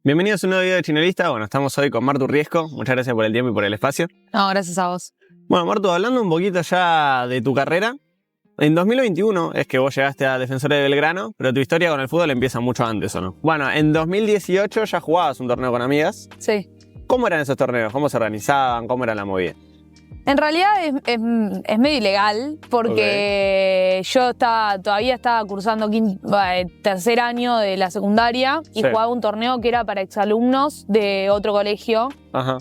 Bienvenidos a un nuevo video de Chinolista. Bueno, estamos hoy con Martu Riesco. Muchas gracias por el tiempo y por el espacio. No, gracias a vos. Bueno, Martu, hablando un poquito ya de tu carrera, en 2021 es que vos llegaste a Defensores de Belgrano, pero tu historia con el fútbol empieza mucho antes, ¿o no? Bueno, en 2018 ya jugabas un torneo con amigas. Sí. ¿Cómo eran esos torneos? ¿Cómo se organizaban? ¿Cómo era la movida? En realidad es medio ilegal porque yo todavía estaba cursando tercer año de la secundaria y jugaba un torneo que era para exalumnos de otro colegio. Ajá.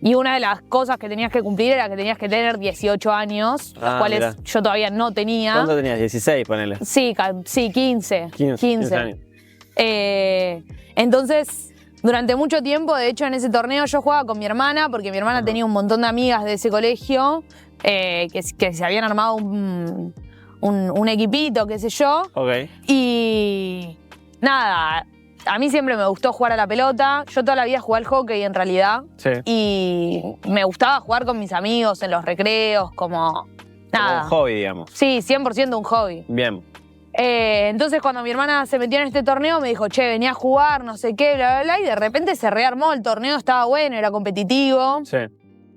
Y una de las cosas que tenías que cumplir era que tenías que tener 18 años, los cuales yo todavía no tenía. ¿Cuánto tenías? 16, ponele. Sí, 15 años. Entonces, durante mucho tiempo, de hecho, en ese torneo yo jugaba con mi hermana, porque mi hermana tenía un montón de amigas de ese colegio que se habían armado un equipito, qué sé yo. Ok. Y nada, a mí siempre me gustó jugar a la pelota. Yo toda la vida jugué al hockey, en realidad. Sí. Y me gustaba jugar con mis amigos en los recreos, como nada. Como un hobby, digamos. Sí, 100% un hobby. Bien. Entonces cuando mi hermana se metió en este torneo me dijo, che, venía a jugar, no sé qué, bla, bla, bla, y de repente se rearmó el torneo, estaba bueno, era competitivo, Sí.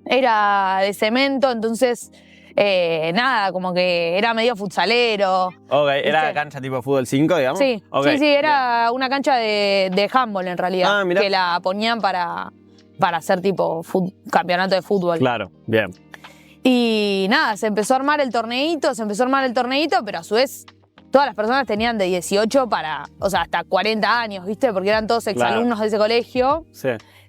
era de cemento, entonces nada, como que era medio futsalero. Ok, ¿era ¿viste? cancha tipo fútbol 5, digamos? Sí, Okay. sí, era una cancha de handball en realidad, Ah, mirá. que la ponían para hacer tipo campeonato de fútbol. Claro, bien. Y nada, se empezó a armar el torneito, pero a su vez todas las personas tenían de 18 hasta 40 años, ¿viste? Porque eran todos exalumnos de ese colegio. Sí.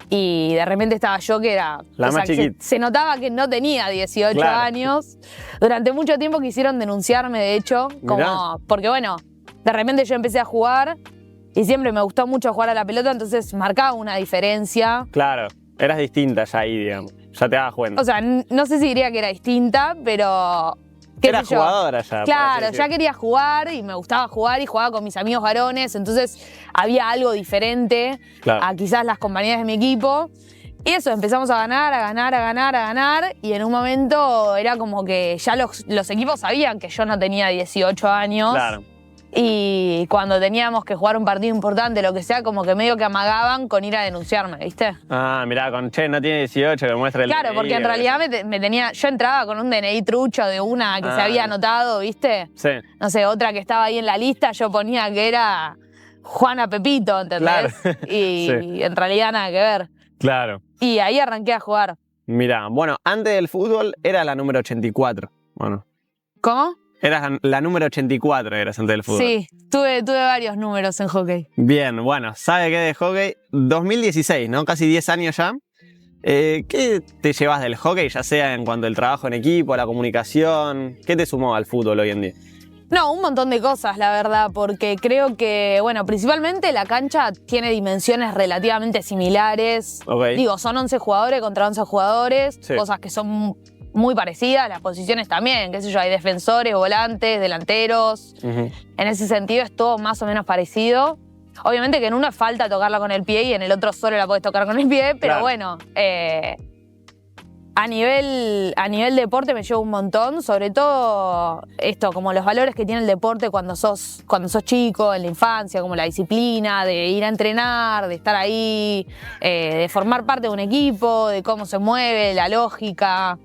Y de repente estaba yo que era... La más chiquita. Se notaba que no tenía 18 años. Durante mucho tiempo quisieron denunciarme, de hecho. Porque bueno, de repente yo empecé a jugar y siempre me gustó mucho jugar a la pelota, entonces marcaba una diferencia. Claro, eras distinta ya ahí, digamos. Ya te dabas cuenta. O sea, no sé si diría que era distinta, pero... Era jugadora ya. Claro, ya quería jugar y me gustaba jugar y jugaba con mis amigos varones, entonces había algo diferente a quizás las compañeras de mi equipo. Y eso, empezamos a ganar y en un momento era como que ya los equipos sabían que yo no tenía 18 años. Claro. Y cuando teníamos que jugar un partido importante, lo que sea, como que medio que amagaban con ir a denunciarme, ¿viste? Ah, mirá, che, no tiene 18, que muestra el DNI. Claro, porque en realidad yo entraba con un DNI trucho de una que se había anotado, ¿viste? Sí. No sé, otra que estaba ahí en la lista, yo ponía que era Juana Pepito, ¿entendés? Claro. Y en realidad nada que ver. Claro. Y ahí arranqué a jugar. Mirá, bueno, antes del fútbol era la número 84. Bueno. ¿Cómo? Eras la número 84, eras antes del fútbol. Sí, tuve varios números en hockey. Bien, bueno, ¿sabe qué de hockey? 2016, ¿no? Casi 10 años ya. ¿Qué te llevas del hockey, ya sea en cuanto al trabajo en equipo, la comunicación? ¿Qué te sumó al fútbol hoy en día? No, un montón de cosas, la verdad, porque creo que, bueno, principalmente la cancha tiene dimensiones relativamente similares. Okay. Digo, son 11 jugadores contra 11 jugadores, cosas que son muy parecidas, las posiciones también, qué sé yo, hay defensores, volantes, delanteros. En ese sentido es todo más o menos parecido. Obviamente que en uno falta tocarla con el pie y en el otro solo la podés tocar con el pie, pero bueno, a nivel deporte me llevo un montón, sobre todo esto, como los valores que tiene el deporte cuando sos chico, en la infancia, como la disciplina, de ir a entrenar, de estar ahí, de formar parte de un equipo, de cómo se mueve, la lógica.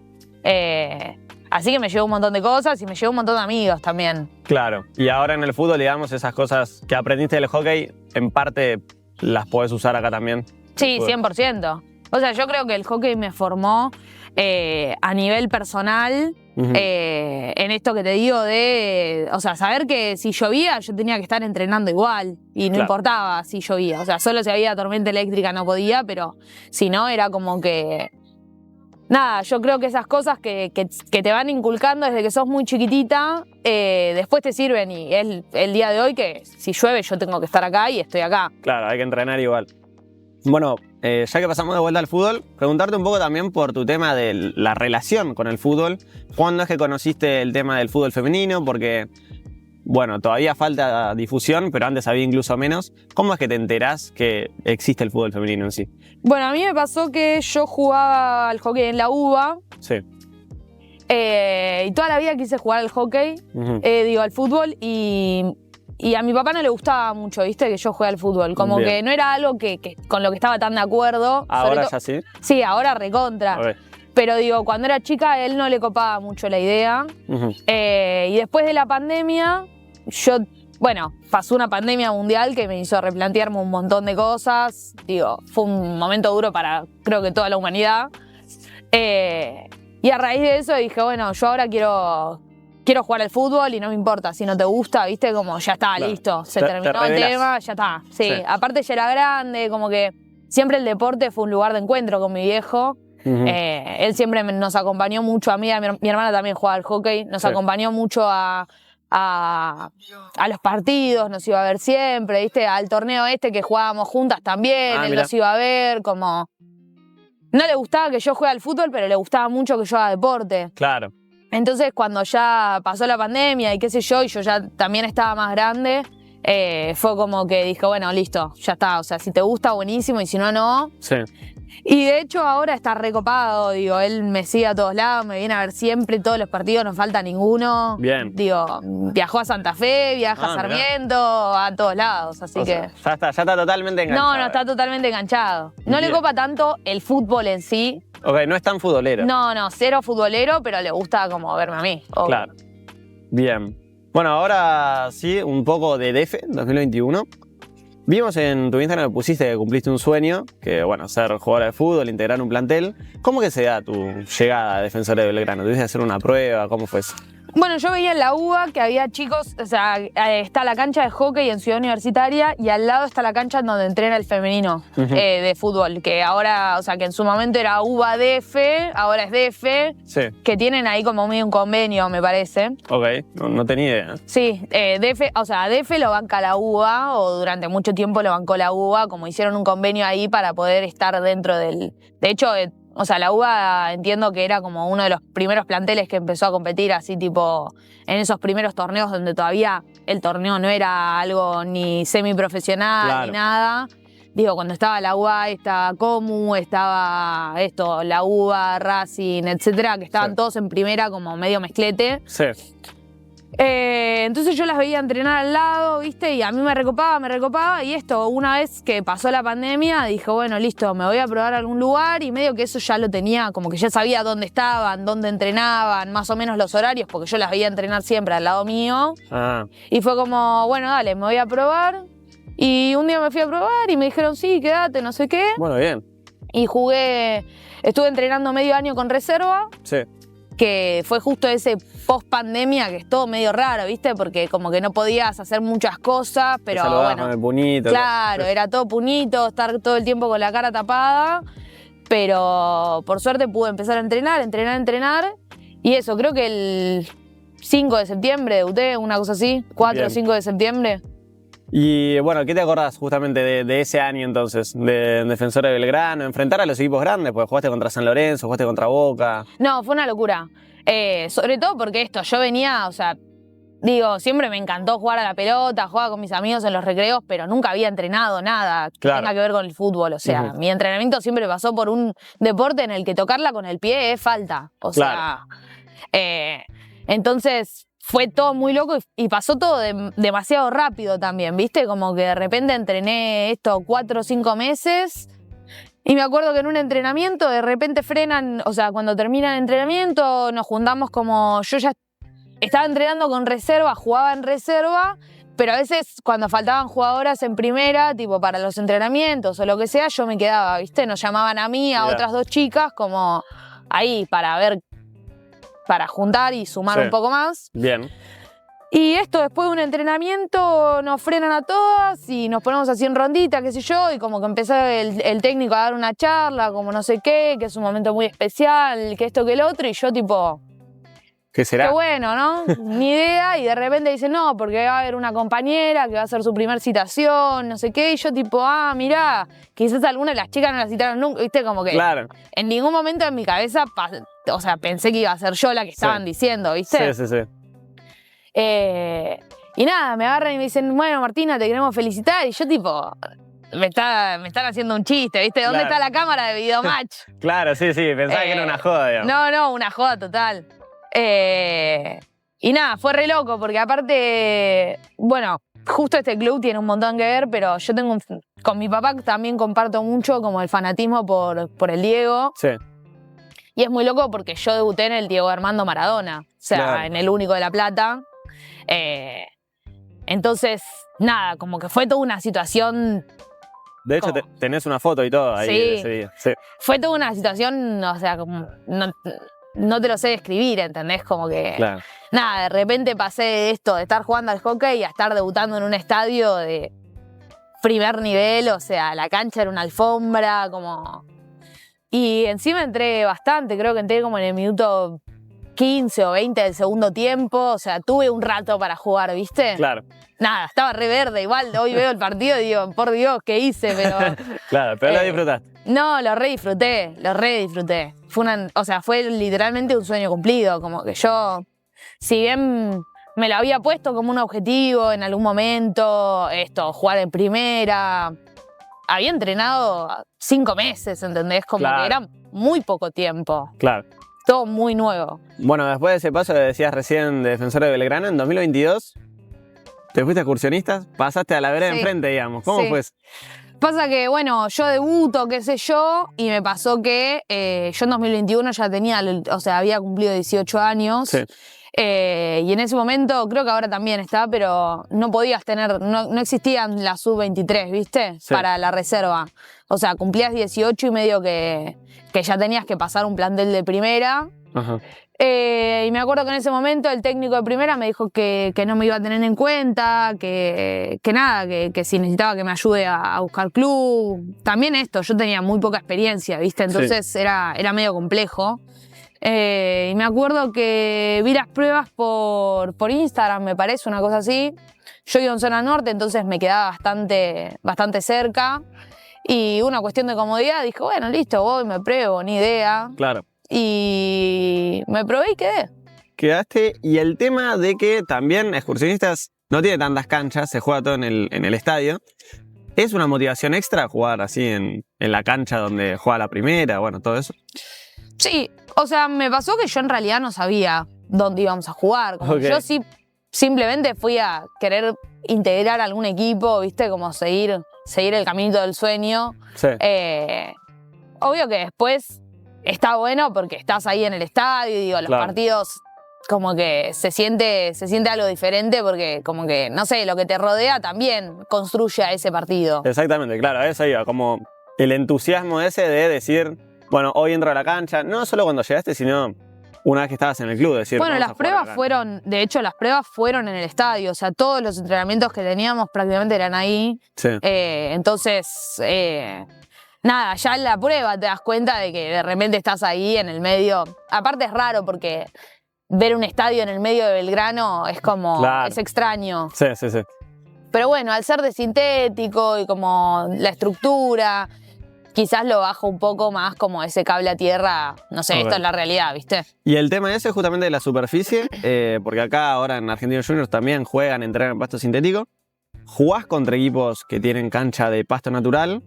Así que me llevo un montón de cosas y me llevo un montón de amigos también. Claro, y ahora en el fútbol, digamos, esas cosas que aprendiste del hockey, en parte las podés usar acá también. Sí, 100%. O sea, yo creo que el hockey me formó a nivel personal, en esto que te digo de, o sea, saber que si llovía yo tenía que estar entrenando igual y no importaba si llovía. O sea, solo si había tormenta eléctrica no podía, pero si no era como que... Nada, yo creo que esas cosas que te van inculcando desde que sos muy chiquitita, después te sirven y es el día de hoy que si llueve yo tengo que estar acá y estoy acá. Claro, hay que entrenar igual. Bueno, ya que pasamos de vuelta al fútbol, preguntarte un poco también por tu tema de la relación con el fútbol. ¿Cuándo es que conociste el tema del fútbol femenino? Porque, bueno, todavía falta difusión, pero antes había incluso menos. ¿Cómo es que te enterás que existe el fútbol femenino en sí? Bueno, a mí me pasó que yo jugaba al hockey en la UBA. Sí. Y toda la vida quise jugar al hockey, al fútbol, y y a mi papá no le gustaba mucho, ¿viste? Que yo juegue al fútbol. Como Bien. que no era algo que con lo que estaba tan de acuerdo. Ahora ya sí. Sí, ahora recontra. A ver. Pero digo, cuando era chica a él no le copaba mucho la idea. Y después de la pandemia, bueno, pasó una pandemia mundial que me hizo replantearme un montón de cosas. Digo, fue un momento duro para, creo que toda la humanidad. Y a raíz de eso dije, bueno, yo ahora quiero jugar al fútbol y no me importa si no te gusta, ¿viste? Como ya está, claro. listo, se terminó el tema, ya está. Sí, aparte ya era grande, como que siempre el deporte fue un lugar de encuentro con mi viejo. Él siempre nos acompañó mucho a mí, mi hermana también jugaba al hockey, nos acompañó mucho a los partidos, nos iba a ver siempre, ¿viste? Al torneo que jugábamos juntas también, él nos iba a ver, como... No le gustaba que yo juegue al fútbol, pero le gustaba mucho que yo haga deporte. Claro. Entonces, cuando ya pasó la pandemia y qué sé yo, y yo ya también estaba más grande, fue como que dije, bueno, listo, ya está. O sea, si te gusta, buenísimo, y si no, no. Sí. Y de hecho ahora está recopado, digo, él me sigue a todos lados, me viene a ver siempre, todos los partidos, no falta ninguno. Bien. Digo, viajó a Santa Fe, viaja a Sarmiento, a todos lados, así que... Ya está totalmente enganchado. No, está totalmente enganchado. No le copa tanto el fútbol en sí. Ok, no es tan futbolero. No, cero futbolero, pero le gusta como verme a mí. Obvio. Claro. Bien. Bueno, ahora sí, un poco de DF 2021. Vimos en tu Instagram que pusiste que cumpliste un sueño, que bueno, ser jugador de fútbol, integrar un plantel. ¿Cómo que se da tu llegada a Defensores de Belgrano? ¿Tuviste que hacer una prueba? ¿Cómo fue eso? Bueno, yo veía en la UBA que había chicos, o sea, está la cancha de hockey en Ciudad Universitaria y al lado está la cancha donde entrena el femenino de fútbol, que ahora, o sea, que en su momento era UBA DF, ahora es DF, Sí. que tienen ahí como medio un convenio, me parece. Ok, no tenía idea. Sí, DF, o sea, DF lo banca la UBA, o durante mucho tiempo lo bancó la UBA, como hicieron un convenio ahí para poder estar dentro del... De hecho, o sea, la UBA entiendo que era como uno de los primeros planteles que empezó a competir así tipo en esos primeros torneos donde todavía el torneo no era algo ni semiprofesional ni nada. Digo, cuando estaba la UBA, estaba Comu, estaba la UBA, Racing, etcétera, que estaban todos en primera como medio mezclete. Sí. Entonces yo las veía entrenar al lado, ¿viste? Y a mí me recopaba. Y una vez que pasó la pandemia, dije, bueno, listo, me voy a probar a algún lugar. Y medio que eso ya lo tenía, como que ya sabía dónde estaban, dónde entrenaban, más o menos los horarios, porque yo las veía entrenar siempre al lado mío. Y fue como, bueno, dale, me voy a probar. Y un día me fui a probar y me dijeron, sí, quédate, no sé qué. Bueno, bien. Y estuve entrenando medio año con reserva. Sí. Que fue justo ese post-pandemia que es todo medio raro, ¿viste? Porque como que no podías hacer muchas cosas, pero bueno. Con el puñito. Claro, era todo puñito, estar todo el tiempo con la cara tapada, pero por suerte pude empezar a entrenar. Y eso, creo que el 5 de septiembre debuté, una cosa así, 4 o 5 de septiembre. Y bueno, ¿qué te acordás justamente de ese año entonces? De Defensores de Belgrano, enfrentar a los equipos grandes, porque jugaste contra San Lorenzo, jugaste contra Boca. No, fue una locura. Sobre todo porque yo venía, o sea, digo, siempre me encantó jugar a la pelota, jugaba con mis amigos en los recreos, pero nunca había entrenado nada que tenga que ver con el fútbol. O sea, mi entrenamiento siempre pasó por un deporte en el que tocarla con el pie es falta. O sea, entonces... Fue todo muy loco y pasó todo demasiado rápido también, ¿viste? Como que de repente entrené 4 o 5 meses y me acuerdo que en un entrenamiento de repente frenan, o sea, cuando termina el entrenamiento nos juntamos como... Yo ya estaba entrenando con reserva, jugaba en reserva, pero a veces cuando faltaban jugadoras en primera, tipo para los entrenamientos o lo que sea, yo me quedaba, ¿viste? Nos llamaban a mí, a otras 2 chicas, como ahí para juntar y sumar un poco más. Bien. Y después de un entrenamiento, nos frenan a todas y nos ponemos así en rondita, qué sé yo, y como que empezó el técnico a dar una charla, como no sé qué, que es un momento muy especial, que esto, que el otro, y yo tipo... ¿Qué será? Qué bueno, ¿no? Ni idea, y de repente dicen, no, porque va a haber una compañera que va a hacer su primer citación, no sé qué, y yo tipo, mirá, quizás alguna de las chicas no la citaron nunca, ¿viste? Como que en ningún momento en mi cabeza, o sea, pensé que iba a ser yo la que estaban diciendo, ¿viste? Sí. Y nada, me agarran y me dicen, bueno, Martina, te queremos felicitar, y yo tipo... Me están haciendo un chiste, ¿viste? ¿Dónde está la cámara de Videomatch? Claro, sí, pensaba que era una joda, digamos. No, una joda total. Y nada, fue re loco, porque aparte, bueno, justo este club tiene un montón que ver, pero yo tengo con mi papá también comparto mucho como el fanatismo por el Diego. Sí. Y es muy loco porque yo debuté en el Diego Armando Maradona, o sea, Claro. en el Único de La Plata. Entonces, nada, como que fue toda una situación. De hecho, ¿Cómo? tenés una foto y todo ahí Sí. de ese día. Sí. Fue toda una situación, o sea, como no te lo sé describir, ¿entendés? Como que. Claro. Nada, de repente pasé de esto, de estar jugando al hockey a estar debutando en un estadio de primer nivel, o sea, la cancha era una alfombra, como. Y encima entré bastante, creo que entré como en el minuto 15 o 20 del segundo tiempo, o sea, tuve un rato para jugar, ¿viste? Claro. Nada, estaba re verde, igual hoy veo el partido y digo, por Dios, ¿qué hice? Pero Claro, pero lo disfrutaste. no, lo re disfruté. Fue literalmente un sueño cumplido, como que yo, si bien me lo había puesto como un objetivo en algún momento, jugar en primera, había entrenado 5 meses, ¿entendés? Como Claro. que era muy poco tiempo, Claro. todo muy nuevo. Bueno, después de ese paso que decías recién de Defensor de Belgrano, en 2022 te fuiste a excursionistas, pasaste a la vereda Sí. enfrente, digamos. ¿Cómo Sí. fue eso? Pasa que, bueno, yo debuto, qué sé yo, y me pasó que yo en 2021 ya había cumplido 18 años. Sí. Y en ese momento, creo que ahora también está, pero no podías no existían las sub-23, ¿viste? Sí. Para la reserva. O sea, cumplías 18 y medio que ya tenías que pasar un plantel de primera. Ajá. Y me acuerdo que en ese momento el técnico de primera me dijo que no me iba a tener en cuenta, que si necesitaba que me ayude a buscar club. También yo tenía muy poca experiencia, ¿viste? Entonces era medio complejo. Y me acuerdo que vi las pruebas por Instagram, me parece, una cosa así. Yo iba en zona norte, entonces me quedaba bastante cerca. Y una cuestión de comodidad, dije, bueno, listo, voy, me pruebo, ni idea. Claro. Y me probé y quedé. Quedaste, y el tema de que también excursionistas no tiene tantas canchas, se juega todo en el estadio. ¿Es una motivación extra jugar así en la cancha donde juega la primera, bueno, todo eso? Sí, o sea, me pasó que yo en realidad no sabía dónde íbamos a jugar. Como que yo sí simplemente fui a querer integrar algún equipo, ¿viste? Como seguir el caminito del sueño. Sí. Obvio que después está bueno porque estás ahí en el estadio y digo, los Claro. partidos como que se siente algo diferente porque como que, no sé, lo que te rodea también construye a ese partido. Exactamente, claro, eso iba, como el entusiasmo ese de decir, bueno, hoy entro a la cancha, no solo cuando llegaste, sino una vez que estabas en el club, decir, Bueno, vamos las a jugar pruebas acá. fueron, de hecho, en el estadio, o sea, todos los entrenamientos que teníamos prácticamente eran ahí. Sí, Entonces, nada, ya en la prueba te das cuenta de que de repente estás ahí en el medio. Aparte es raro porque ver un estadio en el medio de Belgrano es como, Claro. es extraño. sí. Pero bueno, al ser de sintético y como la estructura, quizás lo bajo un poco más como ese cable a tierra. No sé, Ok. esto es la realidad, ¿viste? Y el tema ese es justamente de la superficie, porque acá ahora en Argentinos Juniors también juegan, entrenan en pasto sintético. Jugás contra equipos que tienen cancha de pasto natural.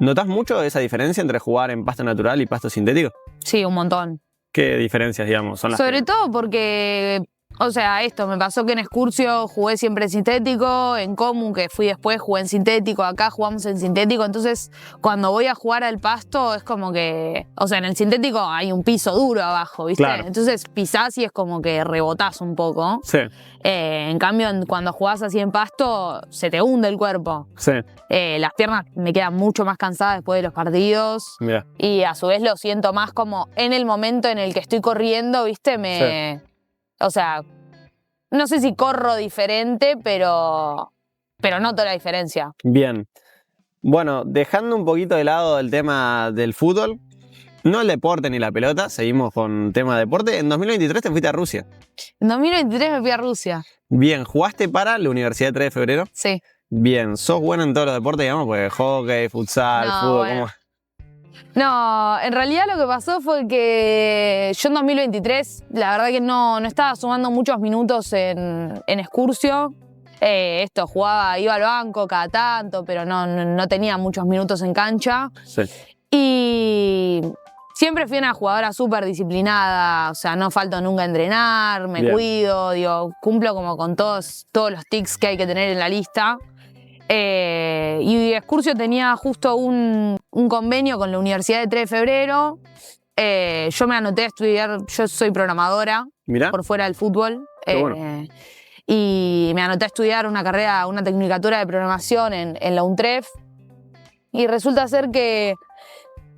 ¿Notás mucho esa diferencia entre jugar en pasto natural y pasto sintético? Sí, un montón. ¿Qué diferencias, digamos, son las Sobre que- todo porque, o sea, me pasó que en Excursio jugué siempre en sintético, en Comu, que fui después, jugué en sintético, acá jugamos en sintético, entonces cuando voy a jugar al pasto es como que, o sea, en el sintético hay un piso duro abajo, ¿viste? Claro. Entonces pisás y es como que rebotás un poco. Sí, En cambio, cuando jugás así en pasto, se te hunde el cuerpo. sí, Las piernas me quedan mucho más cansadas después de los partidos. mira. Y a su vez lo siento más como en el momento en el que estoy corriendo, ¿viste? O sea, no sé si corro diferente, pero noto la diferencia. Bien. Bueno, dejando un poquito de lado el tema del fútbol, no el deporte ni la pelota, seguimos con tema deporte. En 2023 te fuiste a Rusia. En 2023 me fui a Rusia. Bien, ¿jugaste para la Universidad de 3 de febrero? Sí. Bien, ¿sos bueno en todos los deportes, digamos? Pues hockey, futsal, No, fútbol, bueno. ¿cómo? No, en realidad lo que pasó fue que yo en 2023, la verdad que no estaba sumando muchos minutos en Excursio. Iba al banco cada tanto, pero no tenía muchos minutos en cancha. Sí. Y siempre fui una jugadora súper disciplinada, o sea, no falto nunca a entrenar, me cuido, digo, cumplo como con todos los tics que hay que tener en la lista. Y Excursio tenía justo un convenio con la Universidad de 3 de Febrero. Yo me anoté a estudiar, yo soy programadora. Mirá. Por fuera del fútbol. Bueno. Y me anoté a estudiar una tecnicatura de programación en la UNTREF. Y resulta ser que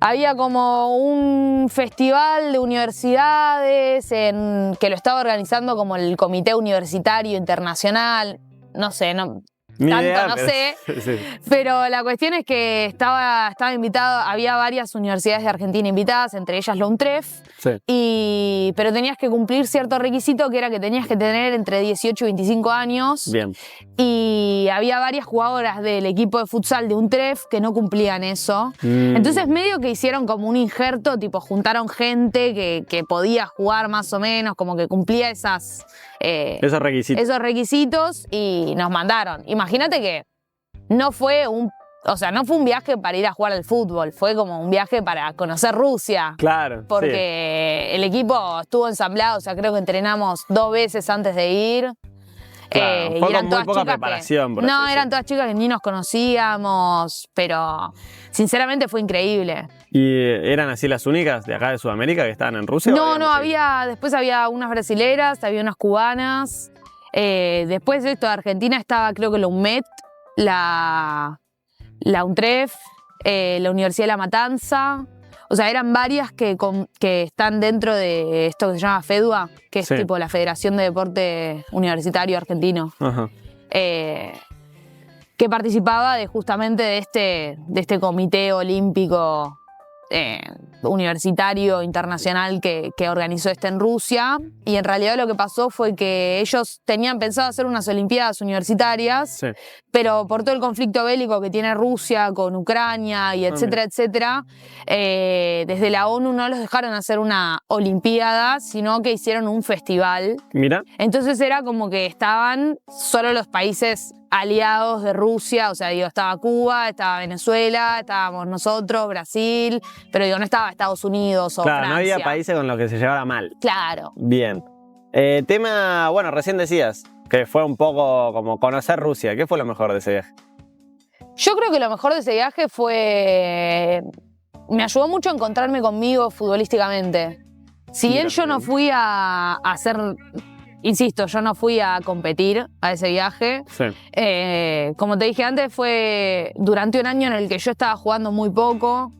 había como un festival de universidades que lo estaba organizando como el Comité Universitario Internacional. No sé, sé. Sí. Pero la cuestión es que estaba invitado, había varias universidades de Argentina invitadas, entre ellas la UNTREF. Sí. Pero tenías que cumplir cierto requisito que era que tenías que tener entre 18 y 25 años. Bien. Y había varias jugadoras del equipo de futsal de UNTREF que no cumplían eso. Entonces medio que hicieron como un injerto, tipo juntaron gente que podía jugar más o menos, como que cumplía esos requisitos y nos mandaron. Imagínate que no fue un viaje para ir a jugar al fútbol, fue como un viaje para conocer Rusia. Claro. Porque el equipo estuvo ensamblado, o sea, creo que entrenamos 2 veces antes de ir. Claro, fue y eran con todas muy poca chicas preparación. eran todas chicas que ni nos conocíamos, pero sinceramente fue increíble. ¿Y eran así las únicas de acá de Sudamérica que estaban en Rusia? No, después había unas brasileras, había unas cubanas. Después de esto de Argentina estaba creo que la UNMED, la UNTREF, la Universidad de La Matanza. O sea, eran varias que están dentro de esto que se llama FEDUA, que es tipo la Federación de Deporte Universitario Argentino. Ajá. Que participaba justamente de este comité olímpico universitario internacional que organizó en Rusia. Y en realidad lo que pasó fue que ellos tenían pensado hacer unas olimpiadas universitarias, pero por todo el conflicto bélico que tiene Rusia con Ucrania y etcétera, etcétera, desde la ONU no los dejaron hacer una olimpiada, sino que hicieron un festival. Mira. Entonces era como que estaban solo los países aliados de Rusia, o sea, estaba Cuba, estaba Venezuela, estábamos nosotros, Brasil, pero no estaba Estados Unidos o Francia. No había países con los que se llevara mal. Claro. Bien. Recién decías que fue un poco como conocer Rusia. ¿Qué fue lo mejor de ese viaje? Yo creo que lo mejor de ese viaje me ayudó mucho a encontrarme conmigo futbolísticamente. Si bien yo no fui a hacer... Insisto, yo no fui a competir a ese viaje. Sí. Como te dije antes, fue durante un año en el que yo estaba jugando muy poco.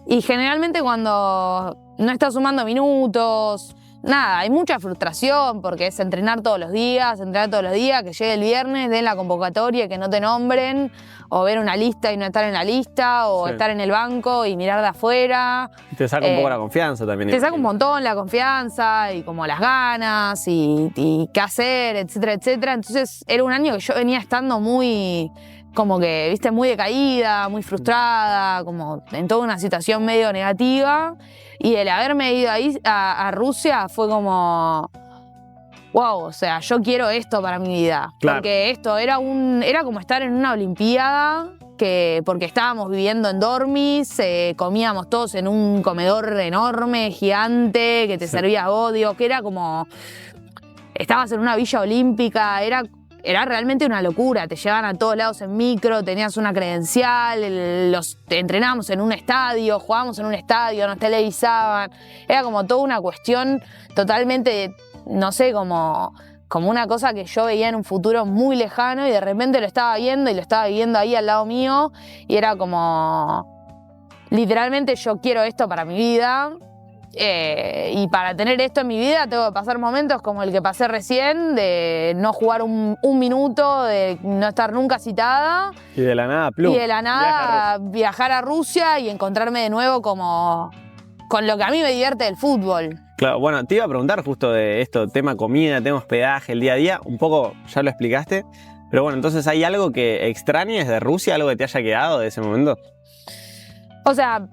Y generalmente cuando no estás sumando minutos, hay mucha frustración porque es entrenar todos los días, que llegue el viernes, den la convocatoria y que no te nombren, o ver una lista y no estar en la lista, o estar en el banco y mirar de afuera. Te saca un poco la confianza también. Te saca un montón la confianza y como las ganas y qué hacer, etcétera, etcétera. Entonces era un año que yo venía estando muy... como que, muy decaída, muy frustrada, como en toda una situación medio negativa. Y el haberme ido ahí a Rusia fue como... wow, o sea, yo quiero esto para mi vida. Claro. Porque esto era como estar en una olimpiada, porque estábamos viviendo en dormis, comíamos todos en un comedor enorme, gigante, que te servía a vos, que era como... estabas en una villa olímpica, era realmente una locura, te llevaban a todos lados en micro, tenías una credencial, entrenábamos en un estadio, jugábamos en un estadio, nos televisaban, era como toda una cuestión totalmente, no sé, como una cosa que yo veía en un futuro muy lejano y de repente lo estaba viendo y lo estaba viviendo ahí al lado mío y era como, literalmente yo quiero esto para mi vida. Y para tener esto en mi vida tengo que pasar momentos como el que pasé recién, de no jugar un minuto, de no estar nunca citada. Y de la nada, plum. Y de la nada viajar a Rusia y encontrarme de nuevo como con lo que a mí me divierte del fútbol. Claro, bueno, te iba a preguntar justo de esto, tema comida, tema hospedaje, el día a día, un poco ya lo explicaste, pero bueno, entonces ¿hay algo que extrañes de Rusia, algo que te haya quedado de ese momento? O sea...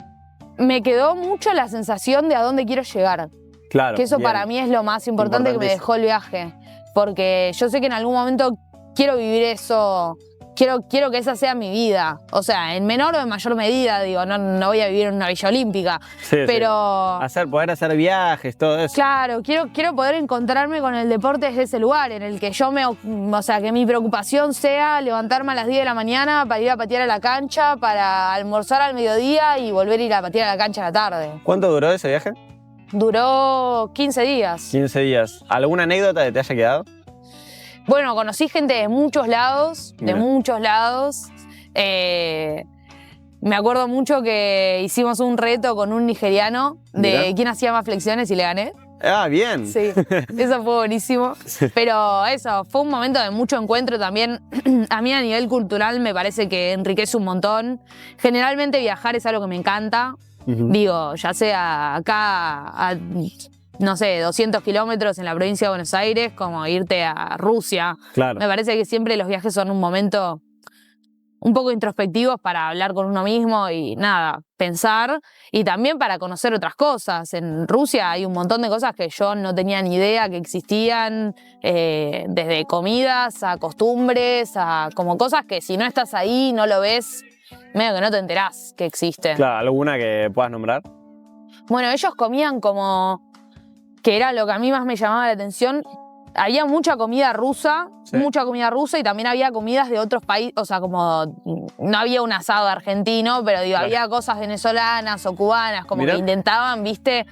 me quedó mucho la sensación de a dónde quiero llegar. Claro. Que eso para mí es lo más importante que me dejó el viaje. Porque yo sé que en algún momento quiero vivir eso quiero que esa sea mi vida. O sea, en menor o en mayor medida, digo, no voy a vivir en una Villa Olímpica. Sí, pero poder hacer viajes, todo eso. claro, quiero poder encontrarme con el deporte desde ese lugar, en el que o sea, que mi preocupación sea levantarme a las 10 de la mañana para ir a patear a la cancha, para almorzar al mediodía y volver a ir a patear a la cancha a la tarde. ¿Cuánto duró ese viaje? Duró 15 días. 15 días. ¿Alguna anécdota que te haya quedado? Bueno, conocí gente de muchos lados, Mira. Me acuerdo mucho que hicimos un reto con un nigeriano de Mira. quién hacía más flexiones y le gané. Ah, bien. Sí, eso fue buenísimo. Pero eso, fue un momento de mucho encuentro también. A mí a nivel cultural me parece que enriquece un montón. Generalmente viajar es algo que me encanta. Digo, ya sea acá a, no sé, 200 kilómetros en la provincia de Buenos Aires, como irte a Rusia. Claro. Me parece que siempre los viajes son un momento un poco introspectivos para hablar con uno mismo y nada, pensar y también para conocer otras cosas. En Rusia hay un montón de cosas que yo no tenía ni idea que existían, desde comidas a costumbres, a como cosas que si no estás ahí, no lo ves, medio que no te enterás que existen. Claro, ¿alguna que puedas nombrar? Bueno, ellos comían como, que era lo que a mí más me llamaba la atención. Había mucha comida rusa y también había comidas de otros países, o sea, como no había un asado argentino, pero digo, Claro. había cosas venezolanas o cubanas, como Mirá. que intentaban, viste,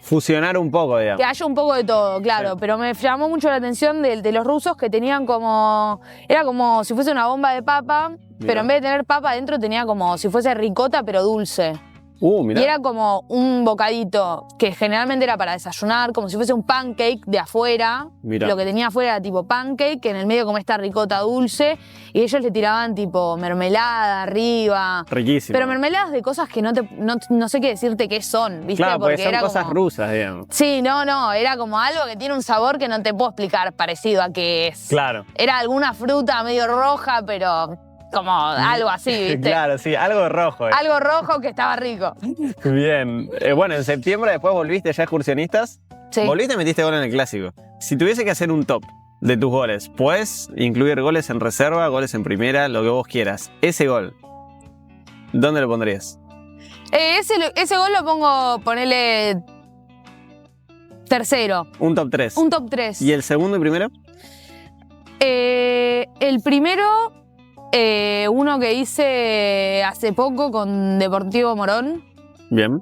Fusionar un poco, digamos. que haya un poco de todo, claro, Sí. pero me llamó mucho la atención de los rusos que tenían como, era como si fuese una bomba de papa, pero en vez de tener papa adentro tenía como si fuese ricota, pero dulce. Mirá. Y era como un bocadito que generalmente era para desayunar, como si fuese un pancake de afuera. Mirá. Lo que tenía afuera era tipo pancake, que en el medio como esta ricota dulce, y ellos le tiraban tipo mermelada arriba. Riquísimo. Pero mermeladas de cosas que no sé qué decirte qué son, ¿viste? Claro, porque son era cosas como, rusas, digamos. Sí, no, era como algo que tiene un sabor que no te puedo explicar parecido a qué es. Claro. Era alguna fruta medio roja, pero como algo así, ¿viste? Claro, sí, algo rojo. Algo rojo que estaba rico. Bien. Bueno, en septiembre después volviste ya excursionistas. Sí. Volviste y metiste gol en el clásico. Si tuviese que hacer un top de tus goles, ¿puedes incluir goles en reserva, goles en primera, lo que vos quieras? Ese gol, ¿dónde lo pondrías? Ese gol lo pongo, ponele tercero. Un top 3. Un top 3. ¿Y el segundo y primero? El primero, uno que hice hace poco con Deportivo Morón. Bien.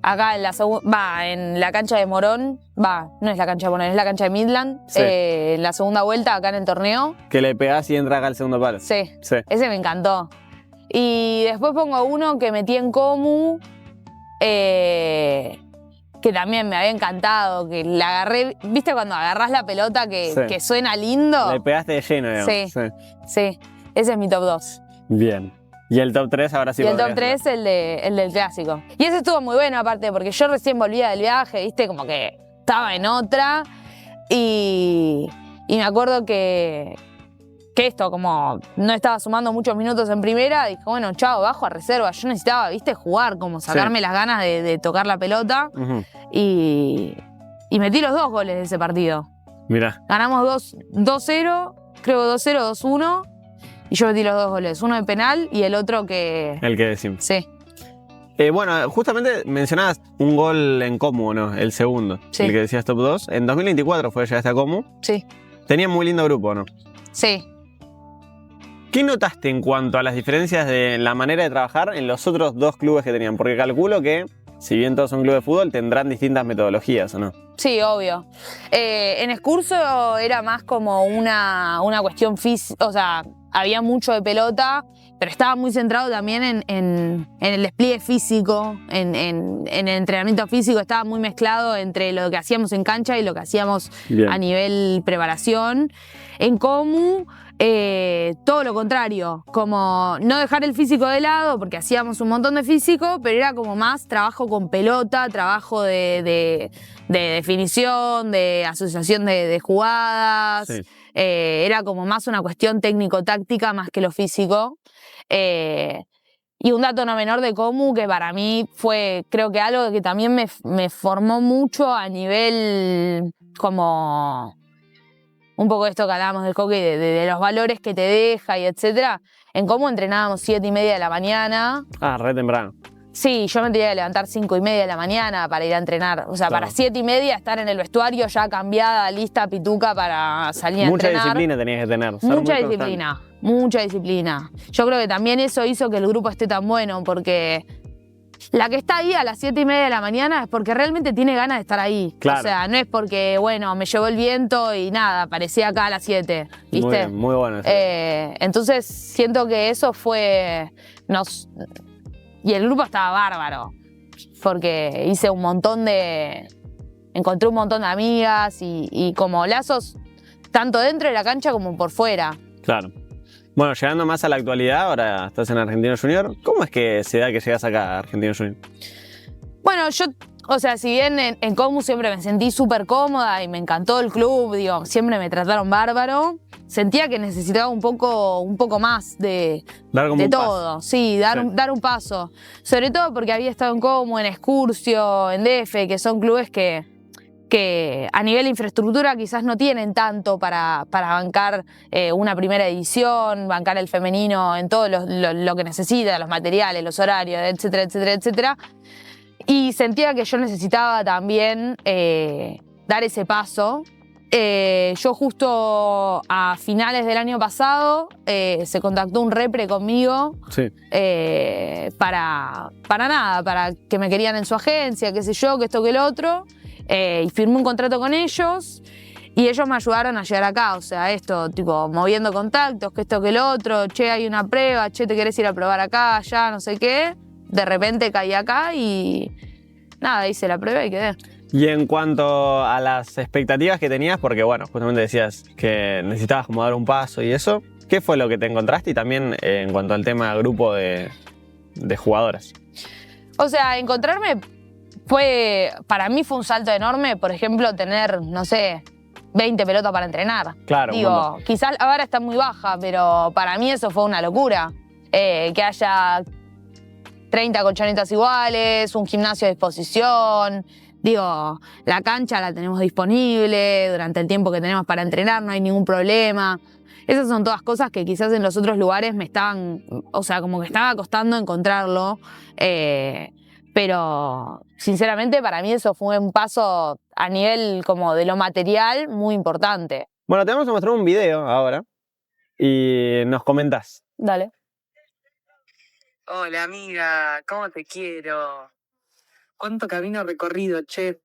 Acá en la cancha de Morón. No es la cancha de Morón, es la cancha de Midland. Sí. En la segunda vuelta acá en el torneo. Que le pegás y entra acá al segundo palo. Sí. Sí. Ese me encantó. Y después pongo uno que metí en Comu, que también me había encantado, que la agarré, ¿viste cuando agarrás la pelota que suena lindo? Le pegaste de lleno, digamos. Sí, ese es mi top 2. Bien. ¿Y el top 3 ahora sí? Y el top podrías 3 el del clásico. Y ese estuvo muy bueno aparte, porque yo recién volvía del viaje, ¿viste? Como que estaba en otra y me acuerdo que esto, como no estaba sumando muchos minutos en primera, dije, bueno, chao, bajo a reserva. Yo necesitaba, viste, jugar, como sacarme las ganas de tocar la pelota. Ujú. Y metí los 2 goles de ese partido. Mirá. Ganamos 2-0, creo 2-0, 2-1. Y yo metí los 2 goles, uno de penal y el otro que... El que decimos. Sí, Bueno, justamente mencionabas un gol en Comu, ¿no? El segundo. Sí. El que decías top 2. En 2024 fue llegaste a Comu. sí, Tenía muy lindo grupo, ¿no? sí. ¿Qué notaste en cuanto a las diferencias de la manera de trabajar en los otros 2 clubes que tenían? Porque calculo que, si bien todos son clubes de fútbol, tendrán distintas metodologías, ¿o no? Sí, obvio. En Excurso era más como una cuestión física, o sea, había mucho de pelota, pero estaba muy centrado también en el despliegue físico, en el entrenamiento físico, estaba muy mezclado entre lo que hacíamos en cancha y lo que hacíamos Bien. a nivel preparación. En Comu, todo lo contrario, como no dejar el físico de lado, porque hacíamos un montón de físico, pero era como más trabajo con pelota, trabajo de definición, de asociación de jugadas. Sí. Era como más una cuestión técnico-táctica más que lo físico. Y un dato no menor de Comu, que para mí fue, creo que algo que también me formó mucho a nivel como un poco esto que hablábamos del hockey, de los valores que te deja y etcétera, en cómo entrenábamos 7:30 de la mañana. Ah, re temprano. Sí, yo me tenía que levantar 5:30 de la mañana para ir a entrenar. O sea, Claro. para 7:30 estar en el vestuario ya cambiada, lista, pituca para salir a Mucha entrenar. disciplina tenías que tener. ser Mucha muy disciplina, mucha disciplina. Yo creo que también eso hizo que el grupo esté tan bueno, porque la que está ahí a las 7:30 de la mañana es porque realmente tiene ganas de estar ahí. Claro. O sea, no es porque, bueno, me llevó el viento y nada, aparecí acá a las 7, Muy ¿viste? bien, muy bueno. Eso. Entonces siento que eso fue... Y el grupo estaba bárbaro, porque hice un montón de... Encontré un montón de amigas y como lazos tanto dentro de la cancha como por fuera. Claro. Bueno, llegando más a la actualidad, ahora estás en Argentino Junior. ¿Cómo es que se da que llegas acá a Argentino Junior? Bueno, yo, o sea, si bien en Comu siempre me sentí súper cómoda y me encantó el club, digo, siempre me trataron bárbaro, sentía que necesitaba un poco más de todo. Sí, dar un paso. Sobre todo porque había estado en Comu, en Excursio, en DF, que son clubes que a nivel de infraestructura quizás no tienen tanto para bancar una primera división, bancar el femenino en todo lo que necesita, los materiales, los horarios, etcétera, etcétera, etcétera. Y sentía que yo necesitaba también dar ese paso. Yo justo a finales del año pasado se contactó un repre conmigo para que me querían en su agencia, qué sé yo, que esto, que lo otro. Y firmé un contrato con ellos y ellos me ayudaron a llegar acá, o sea, esto, tipo, moviendo contactos, que esto, que lo otro, che, hay una prueba, che, te querés ir a probar acá, allá, no sé qué. De repente caí acá y nada, hice la prueba y quedé. Y en cuanto a las expectativas que tenías, porque bueno, justamente decías que necesitabas como dar un paso y eso, ¿qué fue lo que te encontraste? Y también en cuanto al tema grupo de jugadoras. O sea, encontrarme para mí fue un salto enorme, por ejemplo, tener, no sé, 20 pelotas para entrenar. Claro. Digo, quizás ahora está muy baja, pero para mí eso fue una locura. Que haya 30 colchonetas iguales, un gimnasio a disposición. Digo, la cancha la tenemos disponible durante el tiempo que tenemos para entrenar, no hay ningún problema. Esas son todas cosas que quizás en los otros lugares me estaban, o sea, como que estaba costando encontrarlo. Pero sinceramente para mí eso fue un paso a nivel como de lo material muy importante. Bueno, te vamos a mostrar un video ahora y nos comentás. Dale. Hola amiga, ¿cómo te quiero? ¿Cuánto camino recorrido, che?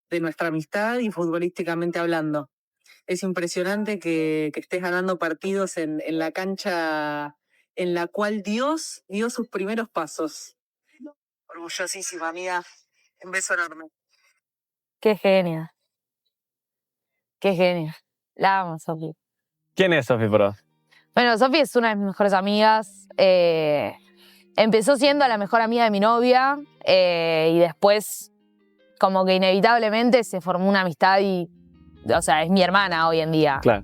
De nuestra amistad y futbolísticamente hablando. Es impresionante que estés ganando partidos en la cancha en la cual Dios dio sus primeros pasos. Orgullosísima, amiga. Un beso enorme. Qué genia. Qué genia. La amo, Sofi. ¿Quién es Sofi Pro? Bueno, Sofi es una de mis mejores amigas. Empezó siendo la mejor amiga de mi novia y después como que inevitablemente se formó una amistad y, o sea, es mi hermana hoy en día. Claro.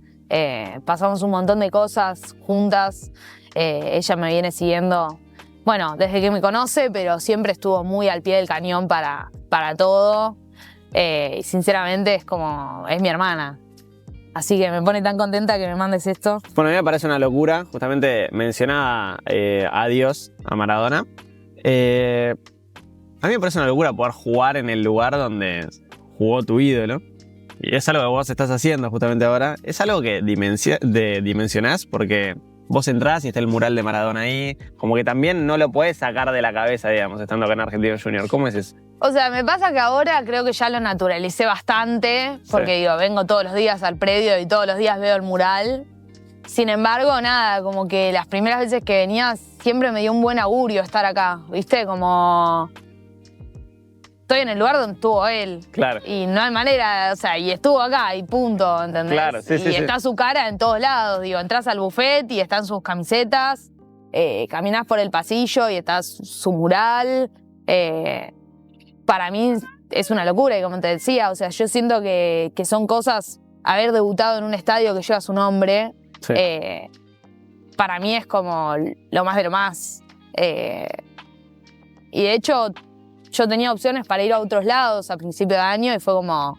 Pasamos un montón de cosas juntas. Ella me viene siguiendo, bueno, desde que me conoce, pero siempre estuvo muy al pie del cañón para todo. Y sinceramente es mi hermana. Así que me pone tan contenta que me mandes esto. Bueno, a mí me parece una locura. Justamente mencionaba a Dios, a Maradona. A mí me parece una locura poder jugar en el lugar donde jugó tu ídolo. Y es algo que vos estás haciendo justamente ahora. Es algo que dimensionás porque vos entrás y está el mural de Maradona ahí. Como que también no lo podés sacar de la cabeza, digamos, estando acá en Argentino Junior. ¿Cómo es eso? O sea, me pasa que ahora creo que ya lo naturalicé bastante, porque digo, vengo todos los días al predio y todos los días veo el mural. Sin embargo, nada, como que las primeras veces que venía siempre me dio un buen augurio estar acá, ¿viste? Como estoy en el lugar donde estuvo él. Claro. Y no hay manera, o sea, y estuvo acá y punto, ¿entendés? Claro, sí, y está su cara en todos lados, digo, entras al buffet y están sus camisetas, caminás por el pasillo y está su mural. Para mí es una locura, y como te decía, o sea, yo siento que son cosas, haber debutado en un estadio que lleva su nombre, Sí. Para mí es como lo más de lo más. Y de hecho, yo tenía opciones para ir a otros lados a principio de año y fue como,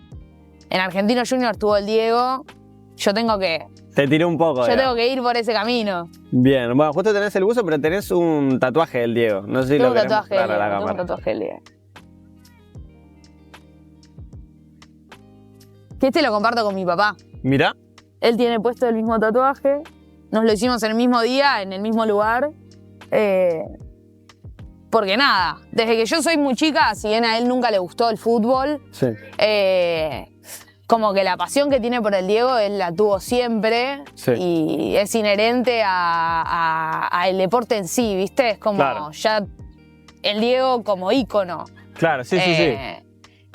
en Argentino Junior estuvo el Diego yo tengo que... Te tiré un poco. Yo tengo que ir por ese camino. Bien, bueno, justo tenés el buzo, pero tenés un tatuaje del Diego. No sé si Tengo lo un querés tatuaje mostrar a la tengo un cámara. tatuaje del Diego. Que este lo comparto con mi papá. Mirá. Él tiene puesto el mismo tatuaje. Nos lo hicimos en el mismo día, en el mismo lugar. Porque nada, desde que yo soy muy chica, si bien a él nunca le gustó el fútbol, Sí. como que la pasión que tiene por el Diego, él la tuvo siempre. Sí. Y es inherente al deporte en sí, ¿viste? Es como Claro. ya el Diego como ícono. Claro, sí.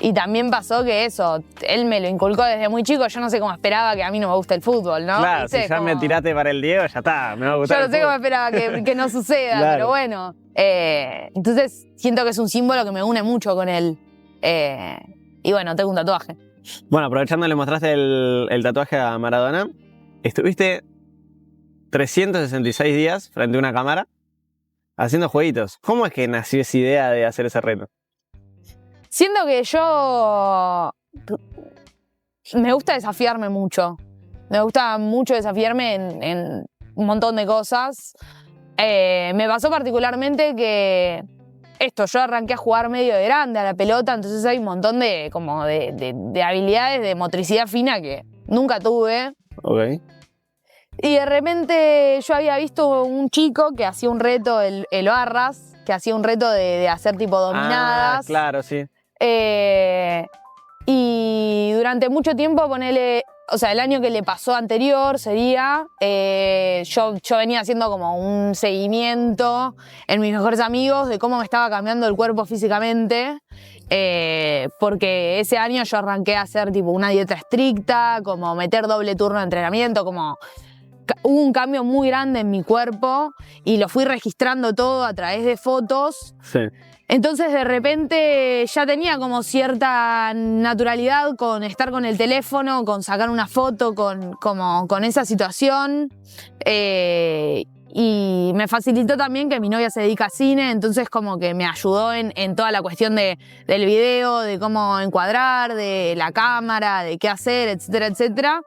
Y también pasó que eso, él me lo inculcó desde muy chico, yo no sé cómo esperaba que a mí no me guste el fútbol, ¿no? Claro, ¿Viste? si ya Como... me tiraste para el Diego, ya está, me va a gustar. Yo no sé cómo esperaba que no suceda, Claro. pero bueno. Entonces siento que es un símbolo que me une mucho con él. Y bueno, tengo un tatuaje. Bueno, aprovechando, le mostraste el tatuaje a Maradona. Estuviste 366 días frente a una cámara haciendo jueguitos. ¿Cómo es que nació esa idea de hacer ese reto? Siento que yo me gusta desafiarme mucho. Me gusta mucho desafiarme en un montón de cosas. Me pasó particularmente que yo arranqué a jugar medio de grande a la pelota, entonces hay un montón de habilidades de motricidad fina que nunca tuve. Ok. Y de repente yo había visto un chico que hacía un reto, el Barras, que hacía un reto de hacer tipo dominadas. Ah, claro, sí. Y durante mucho tiempo, el año que le pasó anterior sería, yo venía haciendo como un seguimiento en mis mejores amigos de cómo me estaba cambiando el cuerpo físicamente, porque ese año yo arranqué a hacer tipo una dieta estricta, como meter doble turno de entrenamiento, como hubo un cambio muy grande en mi cuerpo y lo fui registrando todo a través de fotos. Sí. Entonces de repente ya tenía como cierta naturalidad con estar con el teléfono, con sacar una foto, con esa situación. Y me facilitó también que mi novia se dedica a cine, entonces como que me ayudó en toda la cuestión del video, de cómo encuadrar, de la cámara, de qué hacer, etcétera, etcétera.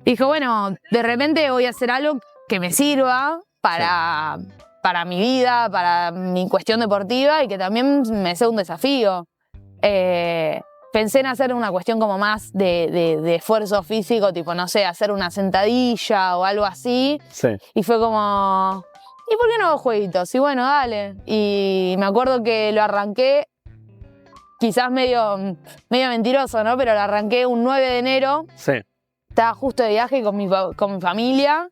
Y dije, bueno, de repente voy a hacer algo que me sirva para mi vida, para mi cuestión deportiva y que también me sea un desafío. Pensé en hacer una cuestión como más de esfuerzo físico, tipo, no sé, hacer una sentadilla o algo así. Sí. Y fue como, ¿y por qué no hago jueguitos? Y bueno, dale. Y me acuerdo que lo arranqué, quizás medio mentiroso, ¿no? Pero lo arranqué un 9 de enero. Sí. Estaba justo de viaje con mi familia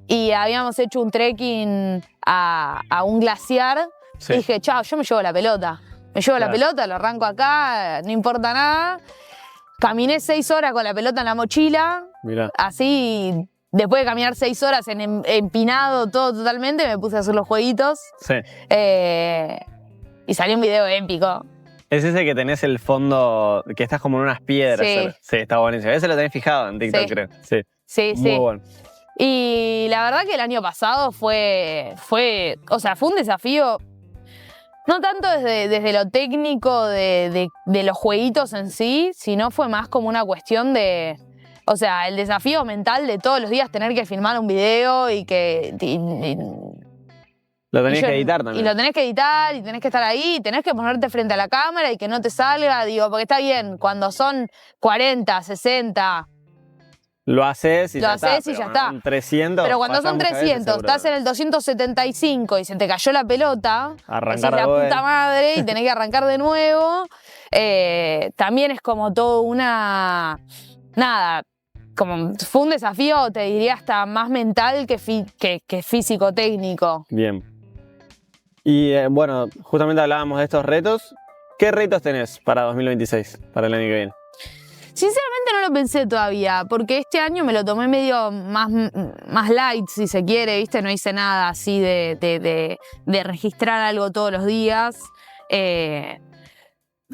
y habíamos hecho un trekking a un glaciar. Sí. Y dije, chao, yo me llevo la pelota. Me llevo Claro. la pelota, lo arranco acá, no importa nada. Caminé 6 horas con la pelota en la mochila. Mirá. Así, después de caminar 6 horas empinado todo totalmente, me puse a hacer los jueguitos. Sí. Y salió un video épico. Es ese que tenés el fondo, que estás como en unas piedras. Sí. Sí, está buenísimo. Ese lo tenés fijado en TikTok, Sí. creo. Sí. Sí, Muy sí. bueno. Y la verdad que el año pasado fue un desafío, no tanto desde lo técnico de los jueguitos en sí, sino fue más como una cuestión de, el desafío mental de todos los días tener que filmar un video y que... Lo tenés que editar también. Y lo tenés que editar y tenés que estar ahí, y tenés que ponerte frente a la cámara y que no te salga, porque está bien, cuando son 40, 60... Lo haces y Lo ya haces está. y ya pero está. En 300. Pero cuando pasás son muchas veces 300, seguro. estás en el 275 y se te cayó la pelota, Arrancar decís de la vuelta. puta madre y tenés que arrancar de nuevo, también es como todo una... Nada, como fue un desafío, te diría, hasta más mental que físico-técnico. Bien. Y bueno, justamente hablábamos de estos retos. ¿Qué retos tenés para 2026, para el año que viene? Sinceramente no lo pensé todavía, porque este año me lo tomé medio más light, si se quiere, ¿viste? No hice nada así de registrar algo todos los días.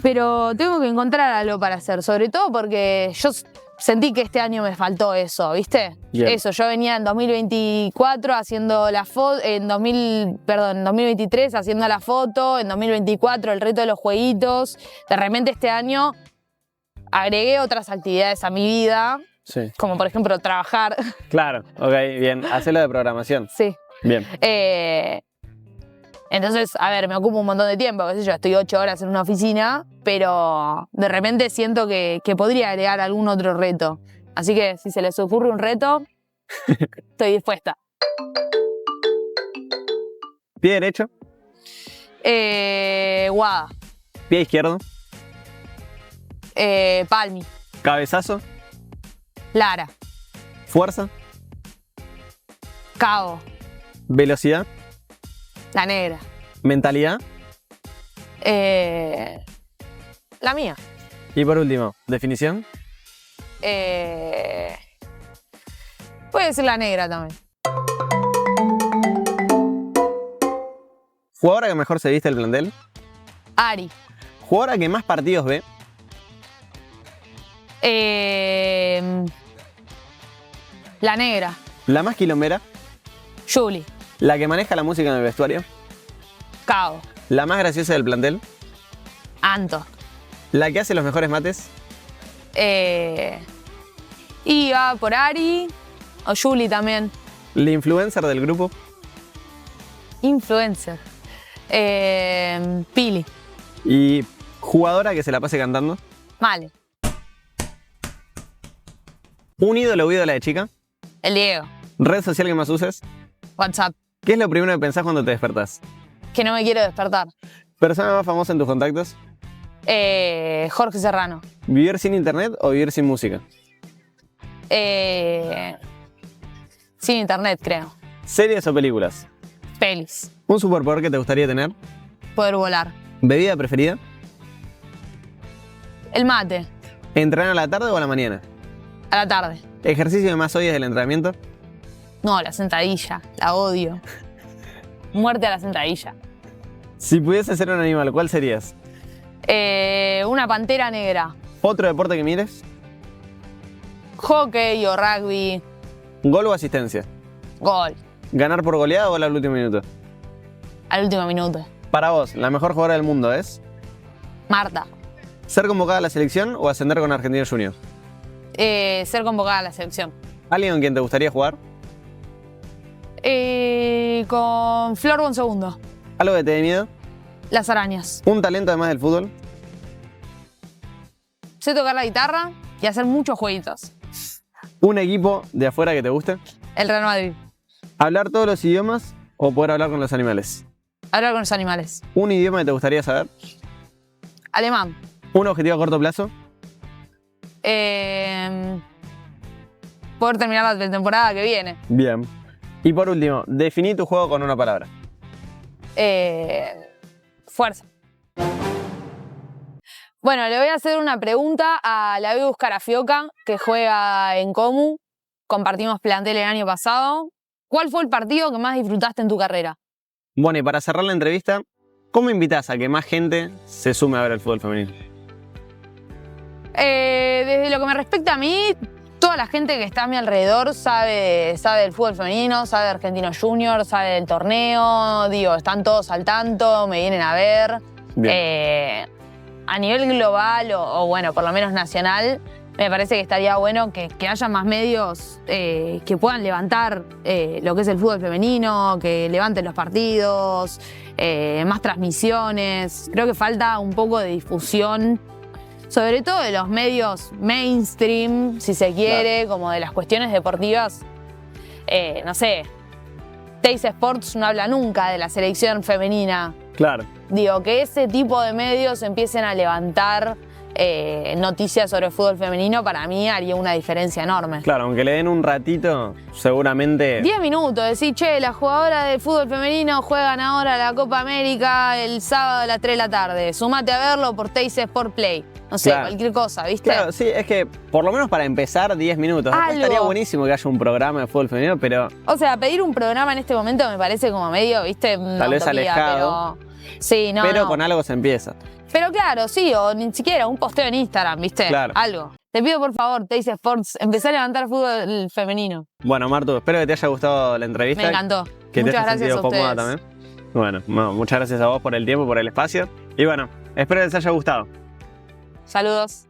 Pero tengo que encontrar algo para hacer, sobre todo porque yo sentí que este año me faltó eso, ¿viste? Bien. Eso, yo venía en 2024 haciendo la foto, en 2023 haciendo la foto, en 2024 el reto de los jueguitos. De repente este año agregué otras actividades a mi vida Sí. como por ejemplo trabajar. Claro, ok, bien. Hacelo de programación. Sí. Bien. Entonces, a ver, me ocupo un montón de tiempo, qué sé yo, estoy 8 horas en una oficina, pero de repente siento que podría agregar algún otro reto. Así que si se les ocurre un reto, estoy dispuesta. Pie derecho, Guada, pie izquierdo, Palmi, cabezazo, Lara, fuerza, Cabo, velocidad, La Negra. mentalidad La mía. y por último, definición. Puede decir La Negra también. Jugadora que mejor se viste el plantel. Ari. Jugadora que más partidos ve. La Negra. La más quilombera. Julie. La que maneja la música en el vestuario. Cabo. La más graciosa del plantel. Anto. La que hace los mejores mates. Y va por Ari. O Julie también. La influencer del grupo. Influencer. Pili. Y jugadora que se la pase cantando. Male. Un ídolo o ídola de chica. El Diego. Red social que más uses. WhatsApp. ¿Qué es lo primero que pensás cuando te despertás? Que no me quiero despertar. Persona más famosa en tus contactos. Jorge Serrano. ¿Vivir sin internet o vivir sin música? Sin internet, creo. ¿Series o películas? Pelis. ¿Un superpoder que te gustaría tener? Poder volar. ¿Bebida preferida? El mate. ¿Entrenar a la tarde o a la mañana? A la tarde. ¿Ejercicio que más odias del entrenamiento? No, la sentadilla. La odio. Muerte a la sentadilla. Si pudieses ser un animal, ¿cuál serías? Una pantera negra. ¿Otro deporte que mires? Hockey o rugby. ¿Gol o asistencia? Gol. ¿Ganar por goleada o gol al último minuto? Al último minuto. Para vos, la mejor jugadora del mundo es Marta. ¿ser convocada a la selección o ascender con Argentinos Juniors? Ser convocada a la selección. ¿Alguien con quien te gustaría jugar? Con Flor Bonsegundo. ¿Algo que te dé miedo? Las arañas. ¿Un talento además del fútbol? Sé tocar la guitarra y hacer muchos jueguitos. ¿Un equipo de afuera que te guste? El Real Madrid. ¿Hablar todos los idiomas o poder hablar con los animales? Hablar con los animales. ¿Un idioma que te gustaría saber? Alemán. ¿Un objetivo a corto plazo? Poder terminar la temporada que viene. Bien. Y por último, definí tu juego con una palabra. Fuerza. Bueno, le voy a hacer una pregunta a la Bebu Carafioca, que juega en Comu. Compartimos plantel el año pasado. ¿Cuál fue el partido que más disfrutaste en tu carrera? Bueno, y para cerrar la entrevista, ¿cómo invitás a que más gente se sume a ver el fútbol femenino? Desde lo que me respecta a mí, toda la gente que está a mi alrededor sabe del fútbol femenino, sabe de Argentinos Juniors, sabe del torneo, digo, están todos al tanto, me vienen a ver. A nivel global o bueno, por lo menos nacional, me parece que estaría bueno que haya más medios que puedan levantar lo que es el fútbol femenino, que levanten los partidos, más transmisiones. Creo que falta un poco de difusión, sobre todo de los medios mainstream, si se quiere, claro, como de las cuestiones deportivas. No sé, Teis Sports no habla nunca de la selección femenina. Claro. Digo, que ese tipo de medios empiecen a levantar noticias sobre el fútbol femenino, para mí haría una diferencia enorme. Claro, aunque le den un ratito, seguramente... 10 minutos, decir, che, las jugadoras del fútbol femenino juegan ahora la Copa América el sábado a las 3 de la tarde. Sumate a verlo por Teis Sport Play. No sé, claro, cualquier cosa, ¿viste? Claro, sí, es que por lo menos para empezar 10 minutos. Estaría buenísimo que haya un programa de fútbol femenino, pero... O sea, pedir un programa en este momento me parece como medio, ¿viste? Tal vez alejado. Pero... Sí, no, pero no. Con algo se empieza. Pero claro, sí, o ni siquiera un posteo en Instagram, ¿viste? Claro. Algo. Te pido por favor, Teis Sports, empecé a levantar fútbol femenino. Bueno, Martu, espero que te haya gustado la entrevista. Me encantó. Que muchas te hayas gracias a sentido cómoda ustedes. También. Bueno, muchas gracias a vos por el tiempo, por el espacio. Y bueno, espero que les haya gustado. Saludos.